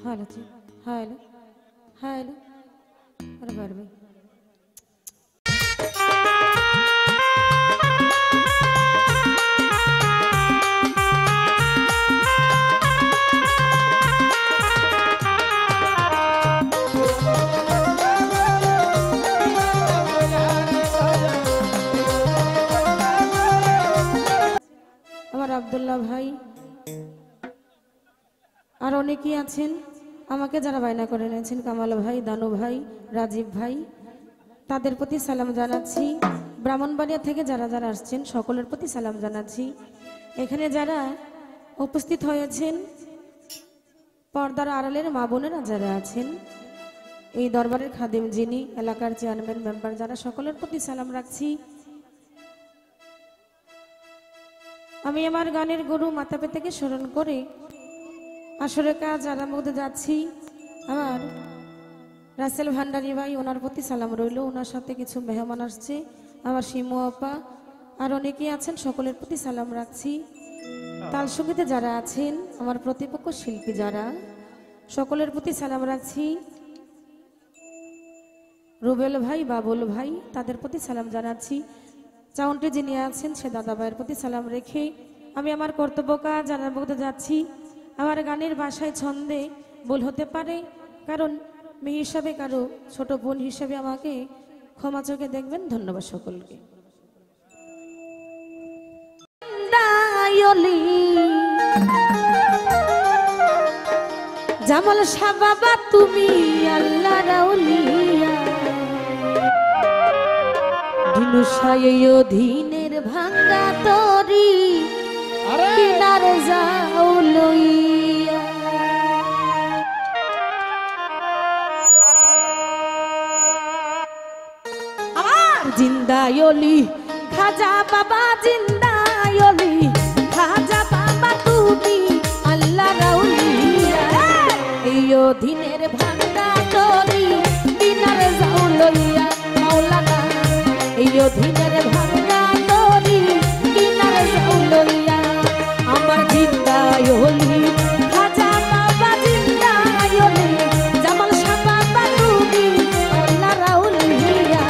Hello hello hello আরে পারবে আমার আব্দুল্লাহ ভাই আর অনেকেই আছেন আমাকে যারা বায়না করে এনেছেন, কামাল ভাই, দানু ভাই, রাজীব ভাই, তাদের প্রতি সালাম জানাচ্ছি। ব্রাহ্মণবাড়িয়া থেকে যারা যারা আসছেন সকলের প্রতি সালাম জানাচ্ছি। এখানে যারা উপস্থিত হয়েছেন পর্দার আড়ালের মা বোনেরা যারা আছেন, এই দরবারের খাদেম যিনি, এলাকার চেয়ারম্যান মেম্বার যারা, সকলের প্রতি সালাম রাখছি। আমি আমার গানের গুরু মাতাপে থেকে স্মরণ করে আসরে কাজ আরম্ভ করতে যাচ্ছি। আমার রাসেল ভান্ডারী ভাই, ওনার প্রতি সালাম রইল। ওনার সাথে কিছু মেহমান আসছে, আমার শিমু আপা আর অনেকেই আছেন, সকলের প্রতি সালাম রাখছি। তাল সঙ্গীতে যারা আছেন, আমার প্রতিপক্ষ শিল্পী যারা, সকলের প্রতি সালাম রাখছি। রুবেল ভাই, বাবুল ভাই, তাদের প্রতি সালাম জানাচ্ছি। চাউন্টে যিনি আছেন সে দাদা ভাইয়ের প্রতি সালাম রেখে আমি আমার কর্তব্য কাজ আরম্ভ করতে যাচ্ছি। আমার গানের ভাষায় ছন্দে ভুল হতে পারে, কারণ মেয়ে হিসাবে, কারো ছোট বোন হিসাবে আমাকে ক্ষমা চোখে দেখবেন। ধন্যবাদ সকলকে। জামাল শাহ বাবা তুমি আল্লাহ রাউলিয়া, দিনের ভাঙ্গা তরি কিনারে যাও লইয়া। আমার জিন্দায়লি খাজা বাবা, জিন্দায়লি খাজা বাবা তুমি আল্লাহ রাউলিয়া, এই দিনের ভাঙ্গা তরি কিনারে যাও লইয়া। মাওলানা এই দিনের ভাঙ্গা তরি কিনারে যাও লইয়া। আমার জিন্দায়লি খাজা বাবা, জিন্দায়লি জামাল শাহ বাবা তুমি আল্লাহ রাউলিয়া,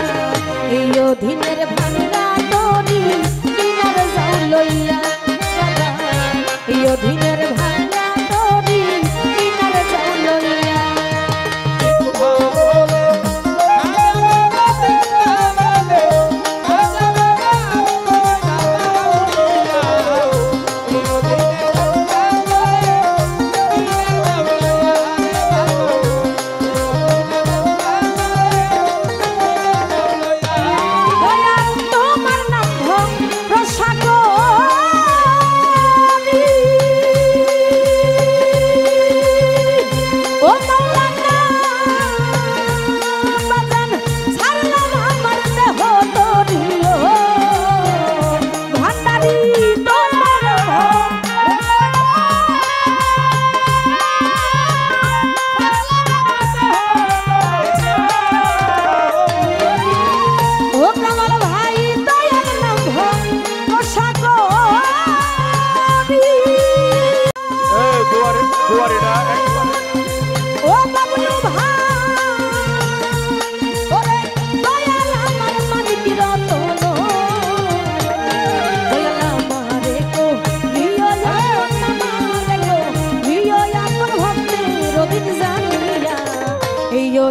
এই দিনের ভাঙ্গা তরি কিনারে যাও লইয়া। এই দিনের ভাঙ্গা তরি কিনারে যাও লইয়া।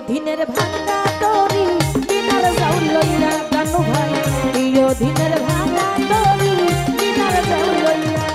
দিনের ভাঙ্গা তরি কিনারে যাও লইয়া। জানু ভাই এই দিনের ভাঙ্গা তরি কিনারে যাও লইয়া।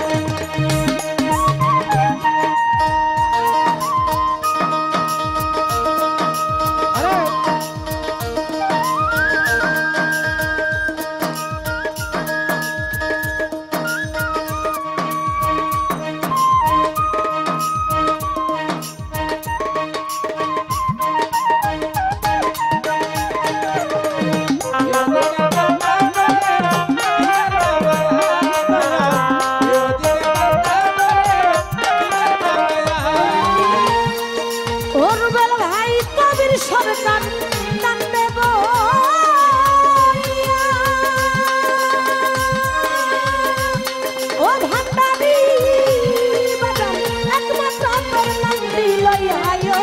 ও ভান্ডারি বাজান একমাত্র তোর নাম দিলই আয়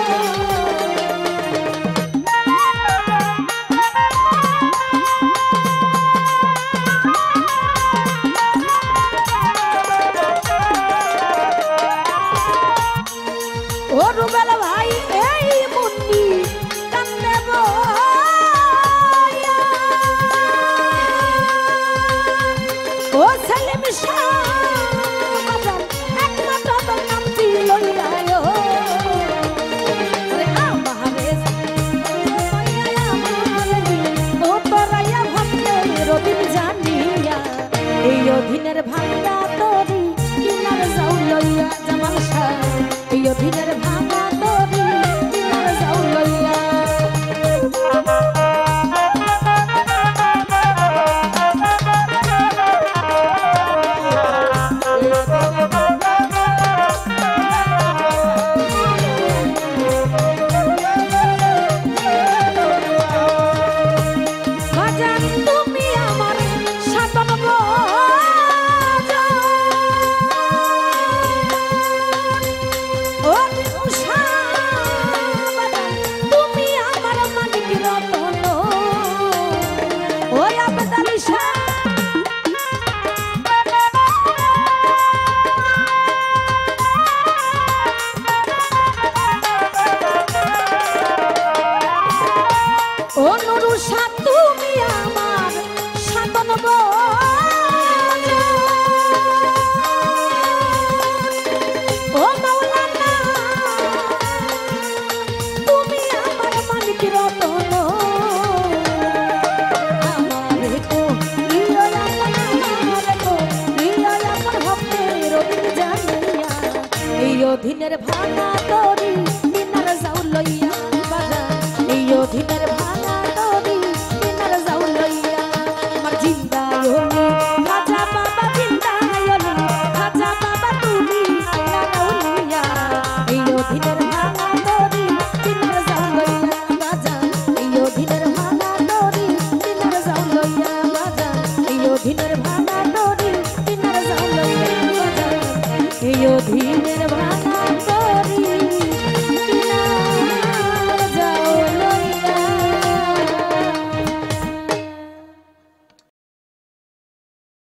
নিশা ও নুরুশা তুমি আমার সাধন ও মাওলানা তুমি আমার মালিক রতন আমারে তো প্রিয় আমার তো প্রিয় আমার ভক্তের অধীন জানিয়া এই অধীনের ভাঙা তরি দিনার যাও লইয়া বাজা এই অধীনের ভাঙা তরি দিনার যাও লইয়া আমার জিন্দা হলি খাজা বাবা জিন্দা হলি খাজা বাবা তুমি নাও লইয়া এই অধীনের ভাঙা তরি দিনার যাও লইয়া বাজা এই অধীনের ভাঙা তরি দিনার যাও লইয়া বাজা এই অধীনের ভাঙা তরি দিনার যাও লইয়া বাজা এই অধীন